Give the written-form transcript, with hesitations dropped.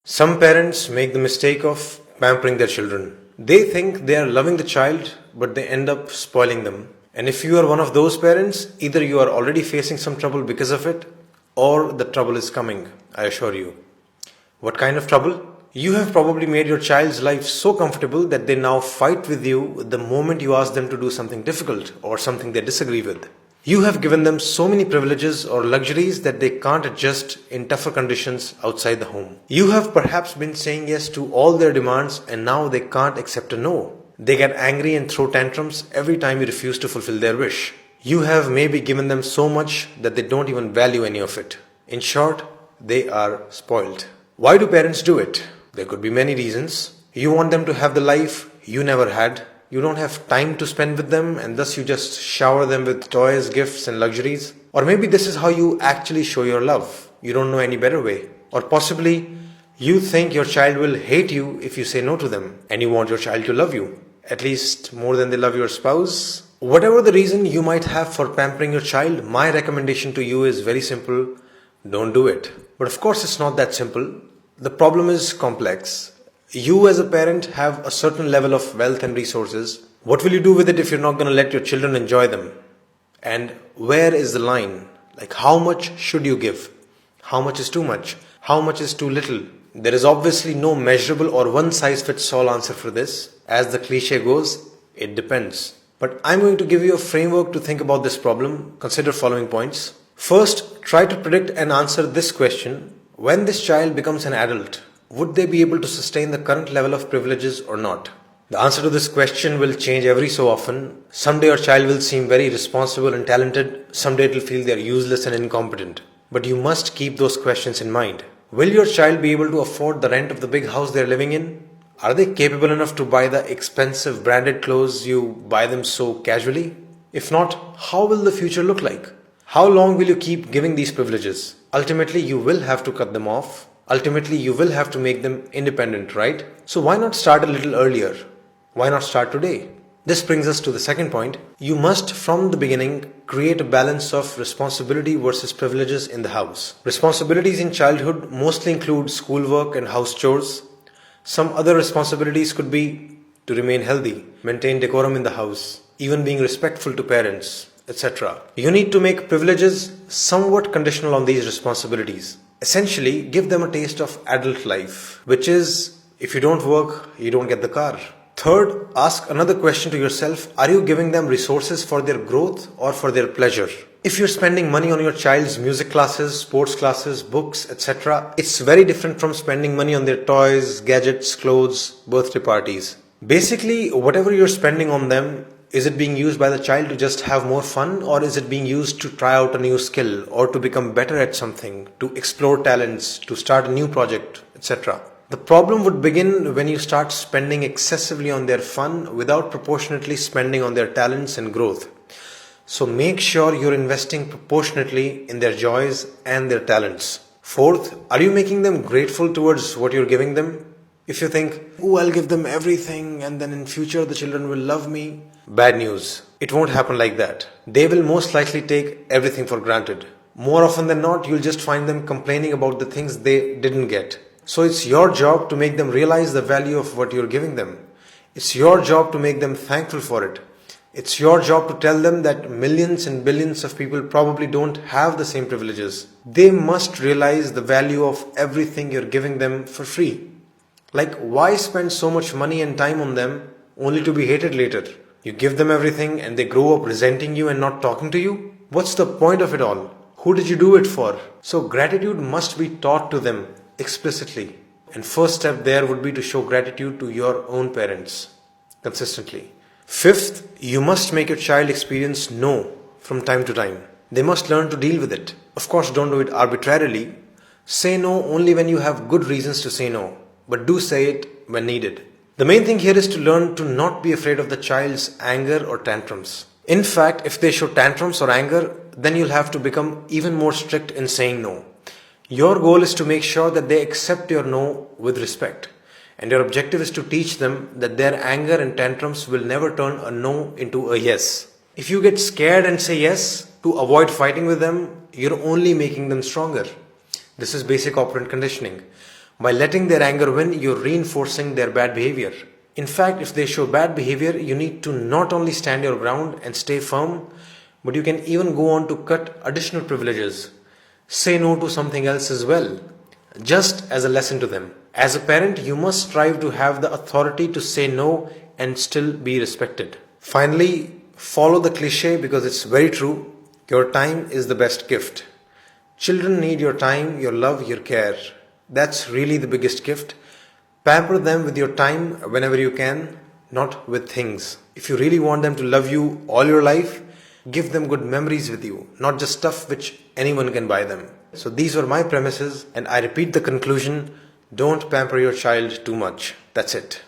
Some parents make the mistake of pampering their children. They think they are loving the child, but they end up spoiling them. And if you are one of those parents, either you are already facing some trouble because of it, or the trouble is coming, I assure you. What kind of trouble? You have probably made your child's life so comfortable that they now fight with you the moment you ask them to do something difficult or something they disagree with. You have given them so many privileges or luxuries that they can't adjust in tougher conditions outside the home. You have perhaps been saying yes to all their demands and now they can't accept a no. They get angry and throw tantrums every time you refuse to fulfill their wish. You have maybe given them so much that they don't even value any of it. In short, they are spoiled. Why do parents do it? There could be many reasons. You want them to have the life you never had. You don't have time to spend with them and thus you just shower them with toys, gifts and luxuries. Or maybe this is how you actually show your love. You don't know any better way. Or possibly you think your child will hate you if you say no to them and you want your child to love you, at least more than they love your spouse. Whatever the reason you might have for pampering your child, my recommendation to you is very simple. Don't do it. But of course it's not that simple. The problem is complex. You as a parent have a certain level of wealth and resources. What will you do with it if you're not going to let your children enjoy them? And where is the line? Like how much should you give? How much is too much? How much is too little? There is obviously no measurable or one size fits all answer for this. As the cliche goes, it depends. But I'm going to give you a framework to think about this problem. Consider following points. First, try to predict and answer this question. When this child becomes an adult, would they be able to sustain the current level of privileges or not? The answer to this question will change every so often. Someday your child will seem very responsible and talented. Someday it will feel they are useless and incompetent. But you must keep those questions in mind. Will your child be able to afford the rent of the big house they are living in? Are they capable enough to buy the expensive branded clothes you buy them so casually? If not, how will the future look like? How long will you keep giving these privileges? Ultimately, you will have to cut them off. Ultimately, you will have to make them independent, right? So why not start a little earlier? Why not start today? This brings us to the second point. You must, from the beginning, create a balance of responsibility versus privileges in the house. Responsibilities in childhood mostly include schoolwork and house chores. Some other responsibilities could be to remain healthy, maintain decorum in the house, even being respectful to parents, etc. You need to make privileges somewhat conditional on these responsibilities. Essentially, give them a taste of adult life, which is, if you don't work, you don't get the car. Third, ask another question to yourself. Are you giving them resources for their growth or for their pleasure? If you're spending money on your child's music classes, sports classes, books, etc., it's very different from spending money on their toys, gadgets, clothes, birthday parties. Basically, whatever you're spending on them, is it being used by the child to just have more fun, or is it being used to try out a new skill or to become better at something, to explore talents, to start a new project, etc.? The problem would begin when you start spending excessively on their fun without proportionately spending on their talents and growth. So make sure you're investing proportionately in their joys and their talents. Fourth, are you making them grateful towards what you're giving them? If you think, oh, I'll give them everything and then in future the children will love me. Bad news. It won't happen like that. They will most likely take everything for granted. More often than not, you'll just find them complaining about the things they didn't get. So it's your job to make them realize the value of what you're giving them. It's your job to make them thankful for it. It's your job to tell them that millions and billions of people probably don't have the same privileges. They must realize the value of everything you're giving them for free. Like, why spend so much money and time on them only to be hated later? You give them everything and they grow up resenting you and not talking to you? What's the point of it all? Who did you do it for? So gratitude must be taught to them explicitly. And first step there would be to show gratitude to your own parents consistently. Fifth, you must make your child experience no from time to time. They must learn to deal with it. Of course, don't do it arbitrarily. Say no only when you have good reasons to say no, but do say it when needed. The main thing here is to learn to not be afraid of the child's anger or tantrums. In fact, if they show tantrums or anger, then you'll have to become even more strict in saying no. Your goal is to make sure that they accept your no with respect. And your objective is to teach them that their anger and tantrums will never turn a no into a yes. If you get scared and say yes to avoid fighting with them, you're only making them stronger. This is basic operant conditioning. By letting their anger win, you're reinforcing their bad behavior. In fact, if they show bad behavior, you need to not only stand your ground and stay firm, but you can even go on to cut additional privileges. Say no to something else as well, just as a lesson to them. As a parent, you must strive to have the authority to say no and still be respected. Finally, follow the cliche because it's very true. Your time is the best gift. Children need your time, your love, your care. That's really the biggest gift. Pamper them with your time whenever you can, not with things. If you really want them to love you all your life, give them good memories with you, not just stuff which anyone can buy them. So these were my premises, and I repeat the conclusion: don't pamper your child too much. That's it.